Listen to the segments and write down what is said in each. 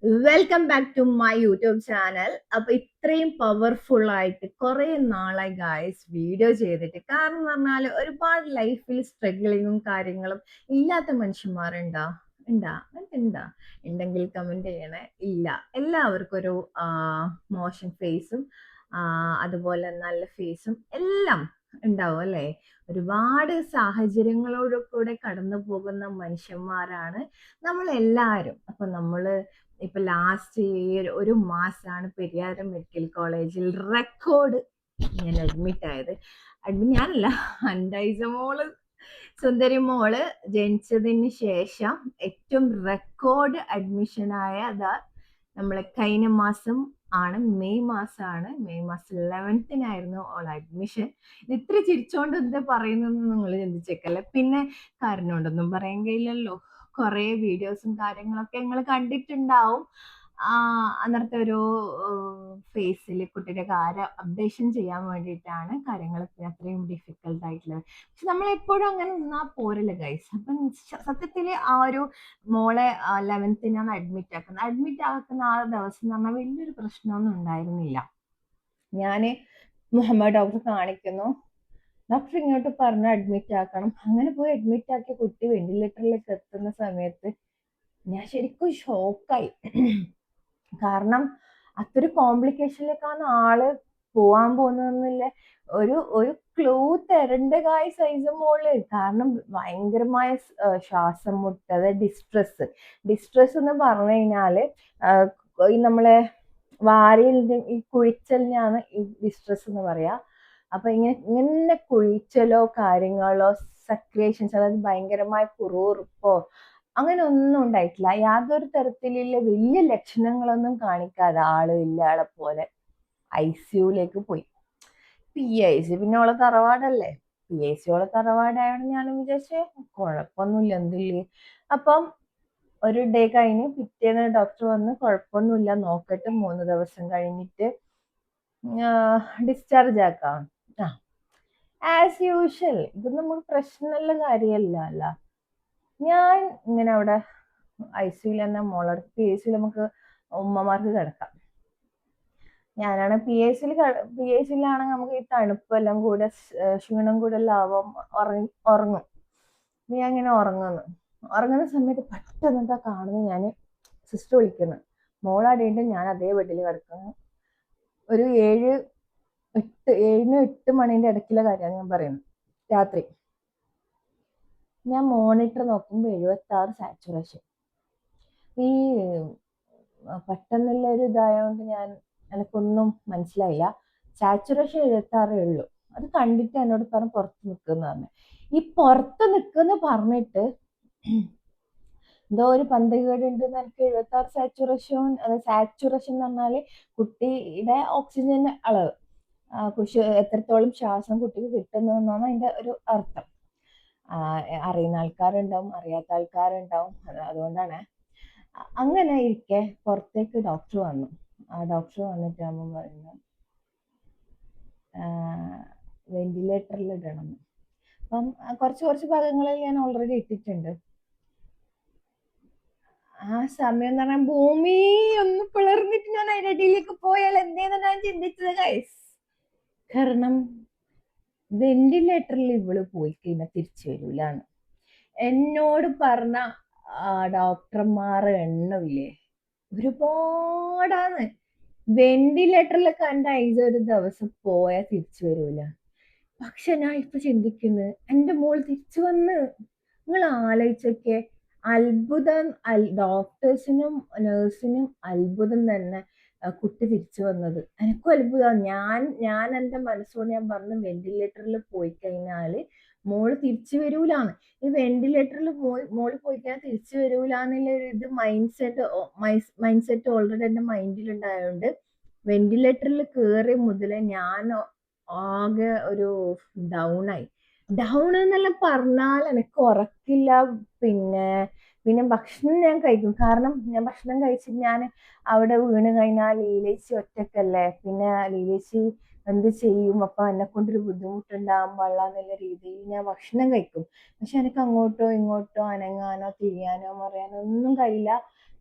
Welcome back to my YouTube channel. അപ്പൊ ഇത്രയും powerful ആയിട്ട് കുറെ നാളായി ഗായ്സ് വീഡിയോ ചെയ്തിട്ട്. കാരണം എന്ന് പറഞ്ഞാൽ ഒരുപാട് ലൈഫിൽ സ്ട്രഗിളിങ്ങും കാര്യങ്ങളും ഇല്ലാത്ത മനുഷ്യന്മാരുണ്ടാ ഉണ്ടാ ഉണ്ടാ ഉണ്ടെങ്കിൽ കമന്റ് ചെയ്യണേ. ഇല്ല, എല്ലാവർക്കും ഒരു മോശം ഫേസും അതുപോലെ നല്ല ഫേസും എല്ലാം ഉണ്ടാവും അല്ലേ. ഒരുപാട് സാഹചര്യങ്ങളോട് കൂടെ കടന്നു പോകുന്ന മനുഷ്യന്മാരാണ് നമ്മൾ എല്ലാവരും. അപ്പൊ നമ്മള് ഇപ്പൊ ലാസ്റ്റ് ഈ ഒരു മാസമാണ് പെരിയാരം മെഡിക്കൽ കോളേജിൽ റെക്കോർഡ് ഞാൻ അഡ്മിറ്റ് ആയത്. ഞാനല്ല, അൻഡൈസ മോള്, സുന്ദരി മോള് ജനിച്ചതിന് ശേഷം ഏറ്റവും റെക്കോർഡ് അഡ്മിഷനായ അതാ നമ്മളെ കഴിഞ്ഞ മാസം ആണ്, മെയ് മാസം 11-നായിരുന്നു ഓൾ അഡ്മിഷൻ. ഇത്ര ചിരിച്ചോണ്ട് എന്താ പറയുന്നതെന്ന് നിങ്ങൾ ചിന്തിച്ചേക്കല്ലേ. പിന്നെ കാരണമുണ്ടൊന്നും പറയാൻ കഴിയില്ലല്ലോ. കുറെ വീഡിയോസും കാര്യങ്ങളൊക്കെ നിങ്ങൾ കണ്ടിട്ടുണ്ടാവും. അന്നത്തെ ഒരു ഫേസിൽ കുട്ടിയുടെ കാര്യം അപ്ഡേഷൻ ചെയ്യാൻ വേണ്ടിയിട്ടാണ് കാര്യങ്ങൾ അത്രയും ഡിഫിക്കൽട്ട് ആയിട്ടുള്ളത്. പക്ഷെ നമ്മൾ എപ്പോഴും അങ്ങനെ നിന്നാൽ പോരല്ലോ ഗൈസ്. അപ്പം സത്യത്തിൽ ആ ഒരു മോളെ 11-നാണ് അഡ്മിറ്റ് ആക്കുന്ന ആ ദിവസം എന്ന് പറഞ്ഞാൽ വലിയൊരു പ്രശ്നമൊന്നും ഉണ്ടായിരുന്നില്ല. ഞാന് മുഹമ്മദ് ഡോക്ടർ കാണിക്കുന്നു, ഡോക്ടർ ഇങ്ങോട്ട് പറഞ്ഞ് അഡ്മിറ്റ് ആക്കണം. അങ്ങനെ പോയി അഡ്മിറ്റ് ആക്കിയ കുട്ടി വെന്റിലേറ്ററിലേക്ക് എത്തുന്ന സമയത്ത് ഞാൻ ശരിക്കും ഷോക്കായി. കാരണം അത്രയും കോംപ്ലിക്കേഷനിലേക്കാണ് ആള് പോവാൻ പോകുന്നതെന്നില്ല ഒരു ഒരു ക്ലൂ തരണ്ട സൈസ് മോള്. കാരണം ഭയങ്കരമായ ശ്വാസം മുട്ട്, അതായത് ഡിസ്ട്രെസ് എന്ന് പറഞ്ഞു കഴിഞ്ഞാല് ഈ നമ്മളെ വാരിയലിന്റെ ഈ കുഴിച്ചലിനാണ് ഈ ഡിസ്ട്രെസ് എന്ന് പറയാ. അപ്പൊ ഇങ്ങനെ കുഴിച്ചലോ കാര്യങ്ങളോ സെക്രേഷൻസ്, അതായത് ഭയങ്കരമായ കുറുറുപ്പോ അങ്ങനെ ഒന്നും ഉണ്ടായിട്ടില്ല. യാതൊരു തരത്തിലുള്ള വലിയ ലക്ഷണങ്ങളൊന്നും കാണിക്കാതെ ആള് ഇല്ല ആളെ പോലെ ICUലേക്ക് പോയി. PIC പിന്നെ ഓളെ തറവാടല്ലേ, PIC ഓളെ തറവാടായോണ്ട് ഞാനും വിചാരിച്ചേ കുഴപ്പമൊന്നുമില്ല എന്തില്ലേ. അപ്പം ഒരു ഡേ കഴിഞ്ഞ് പിറ്റേന്ന് ഡോക്ടർ വന്ന് കുഴപ്പമൊന്നുമില്ല നോക്കട്ടെ, 3 ദിവസം കഴിഞ്ഞിട്ട് ഡിസ്ചാർജ് ആക്കാം. ആസ് യൂഷ്വൽ ഇത് നമുക്ക് പ്രശ്നമുള്ള കാര്യമല്ല അല്ല. ഞാൻ ഇങ്ങനെ അവിടെ ICUയിൽ തന്നെ മോളടുത്ത് PIC നമുക്ക് ഉമ്മമാർക്ക് കിടക്കാം. ഞാനാണ് PICയിലാണെങ്കിൽ നമുക്ക് ഈ തണുപ്പെല്ലാം കൂടെ ക്ഷീണം കൂടെ എല്ലാം ആവാം, ഉറങ്ങും. ഞാൻ ഇങ്ങനെ ഉറങ്ങുന്ന സമയത്ത് പെട്ടെന്ന് എന്താ കാണുന്നത്, ഞാൻ സിസ്റ്റർ വിളിക്കുന്നു, മോളടിയുണ്ട്, ഞാൻ അതേ ബെഡിൽ കിടക്കുന്നു. ഒരു 7-8 മണിന്റെ ഇടയ്ക്കുള്ള കാര്യമാണ് ഞാൻ പറയുന്നത്. രാത്രി ഞാൻ മോണിറ്റർ നോക്കുമ്പോൾ 76 സാച്ചുറേഷൻ. ഈ പെട്ടെന്നുള്ള ഒരു ഇതായതുകൊണ്ട് എനിക്കൊന്നും മനസ്സിലായില്ല. സാച്ചുറേഷൻ 76 ഉള്ളൂ. അത് കണ്ടിട്ട് എന്നോട് പറഞ്ഞു പുറത്ത് നിൽക്കുന്ന പറഞ്ഞു. ഈ പുറത്ത് നിൽക്കുന്ന പറഞ്ഞിട്ട് എന്തോ ഒരു പന്തികേട് ഉണ്ടെന്ന്. എനിക്ക് 76 സാച്ചുറേഷൻ, സാച്ചുറേഷൻ എന്ന് പറഞ്ഞാല് കുട്ടിയുടെ ഓക്സിജന്റെ അളവ്, എത്രത്തോളം ശ്വാസം കുട്ടിക്ക് കിട്ടുന്നതെന്നാണ് അതിന്റെ ഒരു അർത്ഥം. അറിയുന്ന ആൾക്കാരുണ്ടാവും, അറിയാത്ത ആൾക്കാരുണ്ടാവും, അതുകൊണ്ടാണ്. അങ്ങനെ ഇരിക്കെ പുറത്തേക്ക് ഡോക്ടർ വന്നു. ഡോക്ടർ വന്നിട്ട് അമ്മ പറഞ്ഞു വെന്റിലേറ്ററിൽ ഇടണം. അപ്പം കുറച്ച് ഭാഗങ്ങളിൽ ഞാൻ ഓൾറെഡി ഇട്ടിട്ടുണ്ട്. ആ സമയം എന്ന് പറഞ്ഞാൽ ഭൂമി ഒന്ന് പിളർന്നിട്ട് ഞാൻ അതിന്റെ അടിയിലേക്ക് പോയാൽ എന്തേന്ന് ഞാൻ ചിന്തിച്ചത് ഗൈസ്. കാരണം വെന്റിലേറ്ററിൽ ഇവള് പോയി കഴിഞ്ഞാൽ തിരിച്ചു വരൂലാണ് എന്നോട് പറഞ്ഞ ഡോക്ടർമാർ എണ്ണമില്ലേ, ഒരുപാടാണ്. വെന്റിലേറ്ററിലൊക്കെ എൻ്റെ ഐസ് ഒരു ദിവസം പോയാൽ തിരിച്ചു വരൂല. പക്ഷെ ഞാൻ ഇപ്പൊ ചിന്തിക്കുന്നത് എൻ്റെ മോൾ തിരിച്ചു വന്ന്. നിങ്ങൾ ആലോചിച്ചൊക്കെ, അത്ഭുതം. ഡോക്ടേഴ്സിനും നേഴ്സിനും അത്ഭുതം തന്നെ കുട്ടി തിരിച്ചു വന്നത്. എനിക്കും അത്ഭുതമാണ്. ഞാൻ എൻ്റെ മനസ്സോട് ഞാൻ പറഞ്ഞു, വെന്റിലേറ്ററിൽ പോയി കഴിഞ്ഞാല് മോള് തിരിച്ചു വരൂലാണ്. ഈ വെന്റിലേറ്ററിൽ മോള് പോയി കഴിഞ്ഞാൽ തിരിച്ചു വരൂലെന്നുള്ള ഒരു ഇത് മൈൻഡ് സെറ്റ് ഓൾറെഡി എൻ്റെ മൈൻഡിൽ ഉണ്ടായതുകൊണ്ട് വെന്റിലേറ്ററിൽ കയറി മുതലേ ഞാൻ ആകെ ഒരു ഡൗൺ എന്നെല്ലാം പറഞ്ഞാൽ എനിക്ക് ഉറക്കില്ല. പിന്നെ പിന്നെ ഭക്ഷണം ഞാൻ കഴിക്കും. കാരണം ഞാൻ ഭക്ഷണം കഴിച്ചിട്ട് ഞാൻ അവിടെ വീണ് കഴിഞ്ഞാൽ ലീലേച്ചി ഒറ്റക്കല്ലേ, പിന്നെ ലീലേച്ചി എന്ത് ചെയ്യും, അപ്പൊ എന്നെ കൊണ്ടൊരു ബുദ്ധിമുട്ടുണ്ടാകാൻ പാടില്ല എന്നുള്ള രീതിയിൽ ഞാൻ ഭക്ഷണം കഴിക്കും. പക്ഷെ എനിക്ക് അങ്ങോട്ടോ ഇങ്ങോട്ടോ അനങ്ങാനോ തിരിയാനോ മറിയാനോ ഒന്നും കഴിയില്ല.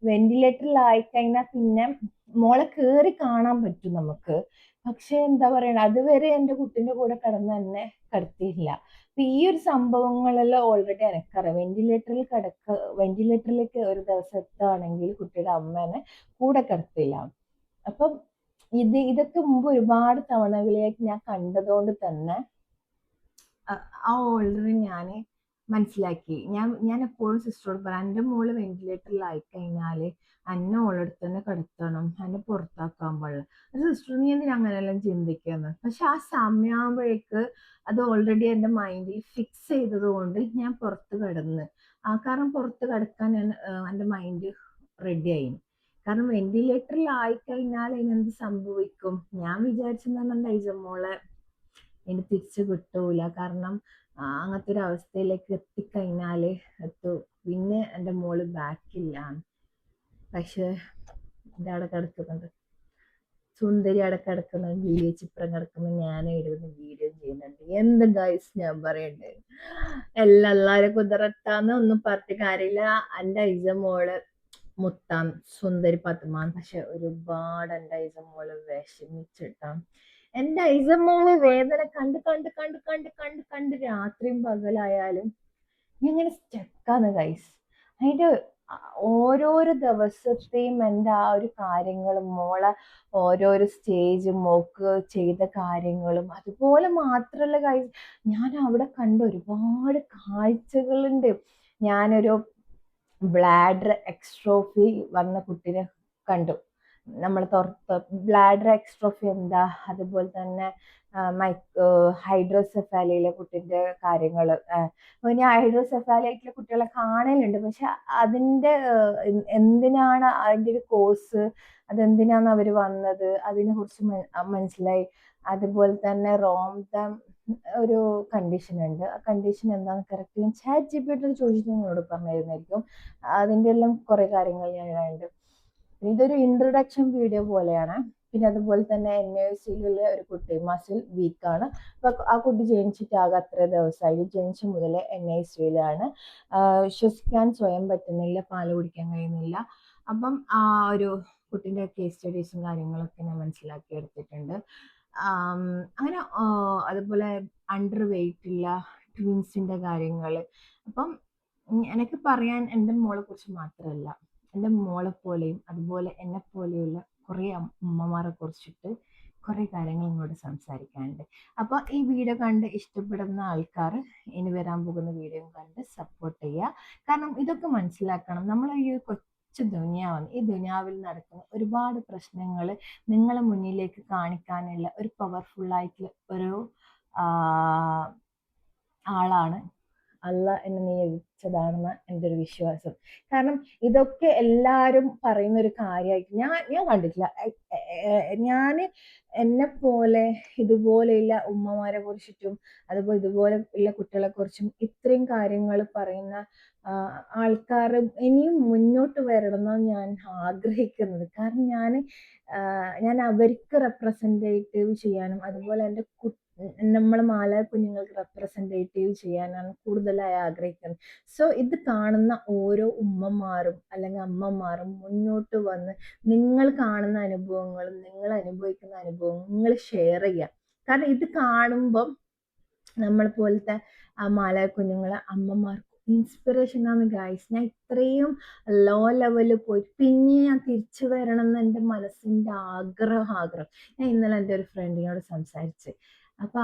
വെന്റിലേറ്ററിലായി കഴിഞ്ഞാൽ പിന്നെ മോളെ കേറി കാണാൻ പറ്റും നമുക്ക്. പക്ഷെ എന്താ പറയണ, അതുവരെ എൻ്റെ കുട്ടിന്റെ കൂടെ കിടന്ന് എന്നെ കിടത്തിയില്ല. അപ്പൊ ഈ ഒരു സംഭവങ്ങളെല്ലാം ഓൾറെഡി എനിക്കറിയാം. വെന്റിലേറ്ററിലേക്ക് ഒരു ദിവസം എത്തുകയാണെങ്കിൽ കുട്ടിയുടെ അമ്മേനെ കൂടെ കിടത്തില്ല. അപ്പം ഇതൊക്കെ മുമ്പ് ഒരുപാട് തവണകളിലേക്ക് ഞാൻ കണ്ടതുകൊണ്ട് തന്നെ ഓൾറെഡി ഞാൻ മനസ്സിലാക്കി. ഞാൻ എപ്പോഴും സിസ്റ്ററോട് പറയാം, എൻ്റെ മോള് വെന്റിലേറ്ററിലായി കഴിഞ്ഞാല് അന്നെ ഓളടുത്ത് തന്നെ കിടത്തണം, എന്നെ പുറത്താക്കാൻ പാടില്ല. സിസ്റ്റർ നീ എന്തിനാ അങ്ങനെയെല്ലാം ചിന്തിക്കുന്നത്? പക്ഷെ ആ സമയമാകുമ്പോഴേക്ക് അത് ഓൾറെഡി എൻ്റെ മൈൻഡിൽ ഫിക്സ് ചെയ്തത് കൊണ്ട് ഞാൻ പുറത്ത് കിടന്ന് കാരണം പുറത്ത് കിടക്കാൻ എൻ്റെ മൈൻഡ് റെഡി ആയി. കാരണം വെന്റിലേറ്ററിലായി കഴിഞ്ഞാൽ അതിനെന്ത് സംഭവിക്കും? ഞാൻ വിചാരിച്ചെന്ന് പറഞ്ഞാൽ മോളെ ഇനി തിരിച്ചു കിട്ടൂല. കാരണം അങ്ങനത്തെ ഒരു അവസ്ഥയിലേക്ക് എത്തിക്കഴിഞ്ഞാല് പിന്നെ എൻ്റെ മോള് ബാക്കില്ല. പക്ഷെ ഇതവിടെ കിടക്കുന്നുണ്ട്, സുന്ദരി അവിടെ കിടക്കുന്നുണ്ട്, വീഡിയോ ചിത്രം കിടക്കുന്നത് ഞാൻ എഴുതുന്ന വീഡിയോ ചെയ്യുന്നുണ്ട്. എന്ത് ഗൈസ് ഞാൻ പറയണ്ടേ, എല്ലാരും കുതിരട്ടാന്ന് ഒന്നും പറഞ്ഞിട്ട് കാര്യമില്ല. എൻ്റെ മോള് മുത്താം സുന്ദരി പത്മാൻ. പക്ഷെ ഒരുപാട് എൻ്റെ മോള് വിഷമിച്ചിട്ടാണ്. എൻ്റെ മോള് വേദന കണ്ട് കണ്ട് കണ്ട് കണ്ട് കണ്ട് കണ്ട് രാത്രിയും പകലായാലും ഇങ്ങനെ സ്റ്റക്കാണ് ഗൈസ്. അതിന്റെ ഓരോരോ ദിവസത്തെയും എൻ്റെ ആ ഒരു കാര്യങ്ങളും മോളെ ഓരോരോ സ്റ്റേജും മോക്ക് ചെയ്ത കാര്യങ്ങളും അതുപോലെ മാത്രല്ല ഗൈസ്, ഞാൻ അവിടെ കണ്ട ഒരുപാട് കാഴ്ചകളുണ്ട്. ഞാനൊരു ബ്ലാഡർ എക്സ്ട്രോഫി വന്ന കുട്ടിനെ കണ്ടു. നമ്മൾ ബ്ലാഡർ എക്സ്ട്രോഫി എന്താ, അതുപോലെ തന്നെ ഹൈഡ്രോസെഫാലിയിലെ കുട്ടിന്റെ കാര്യങ്ങൾ. ഞാൻ ഹൈഡ്രോസെഫാലിയായിട്ടുള്ള കുട്ടികളെ കാണലുണ്ട്, പക്ഷെ അതിന്റെ എന്തിനാണ് അതിന്റെ ഒരു കോഴ്സ്, അതെന്തിനാണ് അവർ വന്നത്, അതിനെ കുറിച്ച് മനസ്സിലായി. അതുപോലെ തന്നെ റോംതം ഒരു കണ്ടീഷൻ ഉണ്ട്. ആ കണ്ടീഷൻ എന്താണെന്ന് കറക്റ്റ് ഞാൻ ChatGPT ചോദിച്ചിട്ട് നിങ്ങളോട് പറഞ്ഞിരുന്നായിരിക്കും. അതിൻ്റെ എല്ലാം കുറെ കാര്യങ്ങൾ ഞാൻ ഇടാറുണ്ട്. ഇതൊരു ഇൻട്രൊഡക്ഷൻ വീഡിയോ പോലെയാണ്. പിന്നെ അതുപോലെ തന്നെ NICUയിലുള്ള ഒരു കുട്ടി മസിൽ വീക്കാണ്. അപ്പൊ ആ കുട്ടി ജനിച്ചിട്ടാകെ അത്ര ദിവസമായി. ജനിച്ച മുതലേ NICUയിലാണ്. ശ്വസിക്കാൻ സ്വയം പറ്റുന്നില്ല, പാല് കുടിക്കാൻ കഴിയുന്നില്ല. അപ്പം ആ ഒരു കുട്ടിന്റെ കേസ് സ്റ്റഡീസും കാര്യങ്ങളൊക്കെ ഞാൻ മനസ്സിലാക്കി എടുത്തിട്ടുണ്ട്. അങ്ങനെ അതുപോലെ അണ്ടർ വെയിറ്റ് ഇല്ല, ട്വിൻസിന്റെ കാര്യങ്ങൾ. അപ്പം എനിക്ക് പറയാൻ എൻ്റെ മോളെ കുറിച്ച് മാത്രമല്ല, എൻ്റെ മോളെ പോലെയും അതുപോലെ എന്നെ പോലെയുള്ള കുറേ അമ്മമാരെ കുറിച്ചിട്ട് കുറേ കാര്യങ്ങൾ ഇങ്ങോട്ട് സംസാരിക്കാനുണ്ട്. അപ്പോൾ ഈ വീഡിയോ കണ്ട് ഇഷ്ടപ്പെടുന്ന ആൾക്കാർ ഇനി വരാൻ പോകുന്ന വീഡിയോ കണ്ട് സപ്പോർട്ട് ചെയ്യുക. കാരണം ഇതൊക്കെ മനസ്സിലാക്കണം. നമ്മൾ ഈ കൊച്ചു ദുനിയാവാണ്, ഈ ദുനിയാവിൽ നടക്കുന്ന ഒരുപാട് പ്രശ്നങ്ങൾ നിങ്ങളെ മുന്നിലേക്ക് കാണിക്കാനുള്ള ഒരു പവർഫുള്ളായിട്ടുള്ള ഒരു ആളാണ് അള്ളാഹ് എന്നെ നിയോഗിച്ചതാണെന്ന് എൻ്റെ ഒരു വിശ്വാസം. കാരണം ഇതൊക്കെ എല്ലാവരും പറയുന്ന ഒരു കാര്യമായിട്ട് ഞാൻ കണ്ടിട്ടില്ല. ഞാൻ എന്നെ പോലെ ഇതുപോലെയുള്ള ഉമ്മമാരെ കുറിച്ചിട്ടും അതുപോലെ ഇതുപോലെ ഉള്ള കുട്ടികളെ കുറിച്ചും ഇത്രയും കാര്യങ്ങൾ പറയുന്ന ആൾക്കാർ ഇനിയും മുന്നോട്ട് വരണം എന്നാണ് ഞാൻ ആഗ്രഹിക്കുന്നത്. കാരണം ഞാൻ അവർക്ക് റെപ്രസെൻറ്റേറ്റീവ് ചെയ്യാനും അതുപോലെ എൻ്റെ നമ്മളെ മാലാ കുഞ്ഞുങ്ങൾക്ക് റെപ്രസെൻറ്റേറ്റീവ് ചെയ്യാനാണ് കൂടുതലായി ആഗ്രഹിക്കുന്നത്. സോ ഇത് കാണുന്ന ഓരോ ഉമ്മമാരും അല്ലെങ്കിൽ അമ്മമാരും മുന്നോട്ട് വന്ന് നിങ്ങൾ കാണുന്ന അനുഭവങ്ങളും നിങ്ങൾ അനുഭവിക്കുന്ന അനുഭവങ്ങളും നിങ്ങൾ ഷെയർ ചെയ്യുക. കാരണം ഇത് കാണുമ്പം നമ്മളെ പോലത്തെ ആ മാലാ കുഞ്ഞുങ്ങളെ അമ്മമാർക്ക് ഇൻസ്പിറേഷൻ ആണ് ഗൈസ്. ഞാൻ ഇത്രയും ലോ ലെവലിൽ പോയി പിന്നെ ഞാൻ തിരിച്ചു വരണം എന്ന് എൻ്റെ മനസ്സിൻ്റെ ആഗ്രഹം. ഞാൻ ഇന്നലെ എൻ്റെ ഒരു ഫ്രണ്ടിനോട് സംസാരിച്ച്. അപ്പൊ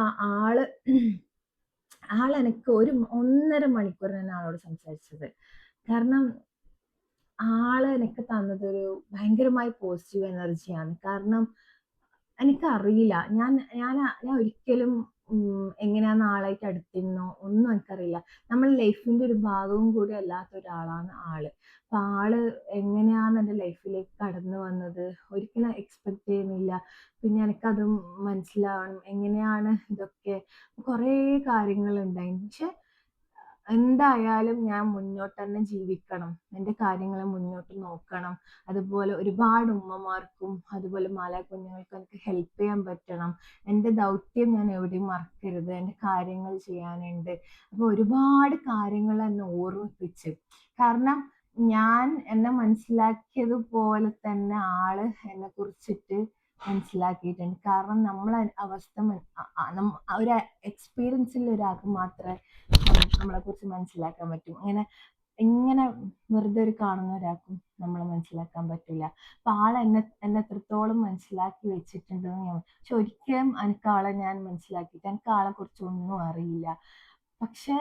ആളെനിക്ക് 1.5 മണിക്കൂർ ഞാൻ ആളോട് സംസാരിച്ചത്. കാരണം എനിക്ക് തന്നതൊരു ഭയങ്കരമായി പോസിറ്റീവ് എനർജിയാണ്. കാരണം എനിക്കറിയില്ല, ഞാൻ ഞാൻ ഞാൻ ഒരിക്കലും എങ്ങനെയാന്ന് ആളായിട്ട് അടുത്തിരുന്നോ ഒന്നും എനിക്കറിയില്ല. നമ്മൾ ലൈഫിന്റെ ഒരു ഭാഗവും കൂടി അല്ലാത്ത ഒരാളാണ് ആള്. അപ്പൊ ആള് എങ്ങനെയാന്ന് എൻ്റെ ലൈഫിലേക്ക് കടന്നു വന്നത് ഒരിക്കലും എക്സ്പെക്ട് ചെയ്യുന്നില്ല. പിന്നെ എനിക്കതും മനസ്സിലാവണം എങ്ങനെയാണ് ഇതൊക്കെ. കുറേ കാര്യങ്ങളുണ്ടായി. പക്ഷെ എന്തായാലും ഞാൻ മുന്നോട്ട് തന്നെ ജീവിക്കണം, എൻ്റെ കാര്യങ്ങൾ മുന്നോട്ട് നോക്കണം. അതുപോലെ ഒരുപാട് ഉമ്മമാർക്കും അതുപോലെ മാലാ കുഞ്ഞുങ്ങൾക്കും എനിക്ക് ഹെൽപ്പ് ചെയ്യാൻ പറ്റണം. എൻ്റെ ദൗത്യം ഞാൻ എവിടെയും മറക്കരുത്, എൻ്റെ കാര്യങ്ങൾ ചെയ്യാനുണ്ട്. അപ്പോൾ ഒരുപാട് കാര്യങ്ങൾ എന്നെ ഓർമ്മിപ്പിച്ച്. കാരണം ഞാൻ എന്നെ മനസ്സിലാക്കിയതുപോലെ തന്നെ ആള് എന്നെ കുറിച്ചിട്ട് മനസ്സിലാക്കിയിട്ടുണ്ട്. കാരണം നമ്മളെ അവസ്ഥ ഒരു എക്സ്പീരിയൻസിൽ ഒരാൾക്ക് മാത്രമേ നമ്മളെ കുറിച്ച് മനസ്സിലാക്കാൻ പറ്റൂ. ഇങ്ങനെ വെറുതെ ഒരു കാണുന്ന ഒരാൾക്കും നമ്മളെ മനസ്സിലാക്കാൻ പറ്റില്ല. അപ്പൊ എന്നെ എത്രത്തോളം മനസ്സിലാക്കി വെച്ചിട്ടുണ്ടെന്ന് ഞാൻ, പക്ഷെ ഒരിക്കലും എനിക്ക് ആളെ ഞാൻ മനസ്സിലാക്കിയിട്ട് എനിക്ക് ആളെ കുറിച്ച് ഒന്നും അറിയില്ല. പക്ഷെ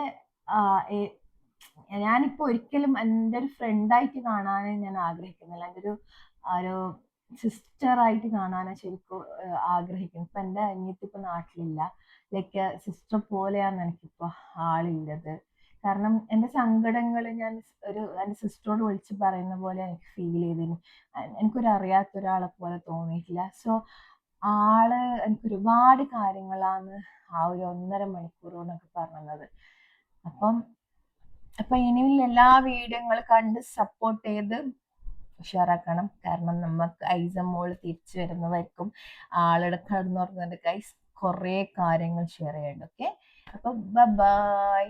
ഞാനിപ്പോ ഒരിക്കലും എൻ്റെ ഒരു ഫ്രണ്ടായിട്ട് കാണാനേ ഞാൻ ആഗ്രഹിക്കുന്നില്ല. എൻ്റെ ഒരു സിസ്റ്റർ ആയിട്ട് കാണാനാ ശരിക്കും ആഗ്രഹിക്കുന്നത്. ഇപ്പൊ എൻ്റെ അനിയത്തി ഇപ്പൊ നാട്ടിലില്ല. ലൈക്ക് സിസ്റ്റർ പോലെയാണ് എനിക്കിപ്പോ ആളുള്ളത്. കാരണം എൻ്റെ സങ്കടങ്ങൾ ഞാൻ എൻ്റെ സിസ്റ്ററോട് വിളിച്ച് പറയുന്ന പോലെ എനിക്ക് ഫീൽ ചെയ്തിന്. എനിക്കൊരു അറിയാത്ത ഒരാളെ പോലെ തോന്നിയിട്ടില്ല. സോ എനിക്ക് ഒരുപാട് കാര്യങ്ങളാണ് ആ ഒരു 1.5 മണിക്കൂർ കൊണ്ടൊക്കെ പറഞ്ഞത്. അപ്പൊ ഇനിയും എല്ലാ വീഡിയോകളും കണ്ട് സപ്പോർട്ട് ചെയ്ത് ഉഷാറാക്കണം. കാരണം നമുക്ക് ഐസമ്മോള് തിരിച്ചു വരുന്നതായിരിക്കും. ആളുടെ കടന്നുറങ്ങുന്നുണ്ട് ഗൈസ്. കുറേ കാര്യങ്ങൾ ഷെയർ ചെയ്യണ്ട. ഓക്കെ, അപ്പൊ ബൈ.